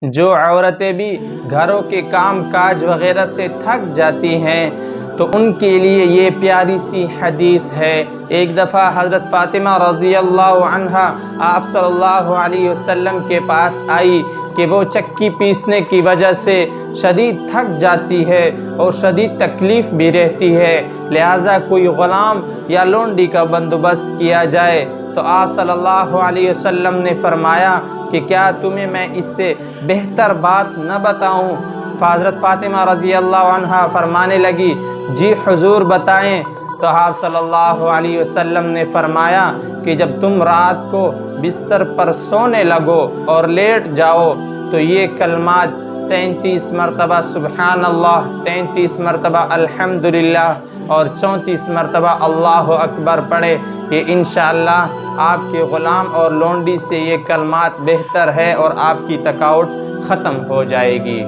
جو عورتیں بھی گھروں کے کام کاج وغیرہ سے تھک جاتی ہیں تو ان کے لیے یہ پیاری سی حدیث ہے۔ ایک دفعہ حضرت فاطمہ رضی اللہ عنہا آپ صلی اللہ علیہ وسلم کے پاس آئی کہ وہ چکی پیسنے کی وجہ سے شدید تھک جاتی ہے اور شدید تکلیف بھی رہتی ہے، لہٰذا کوئی غلام یا لونڈی کا بندوبست کیا جائے۔ تو آپ صلی اللہ علیہ وسلم نے فرمایا کہ کیا تمہیں میں اس سے بہتر بات نہ بتاؤں؟ حضرت فاطمہ رضی اللہ عنہا فرمانے لگی، جی حضور بتائیں۔ تو آپ صلی اللہ علیہ وسلم نے فرمایا کہ جب تم رات کو بستر پر سونے لگو اور لیٹ جاؤ تو یہ کلمات 33 مرتبہ سبحان اللہ، 33 مرتبہ الحمدللہ اور 34 مرتبہ اللہ اکبر پڑھے۔ یہ انشاءاللہ آپ کے غلام اور لونڈی سے یہ کلمات بہتر ہے اور آپ کی تھکاوٹ ختم ہو جائے گی۔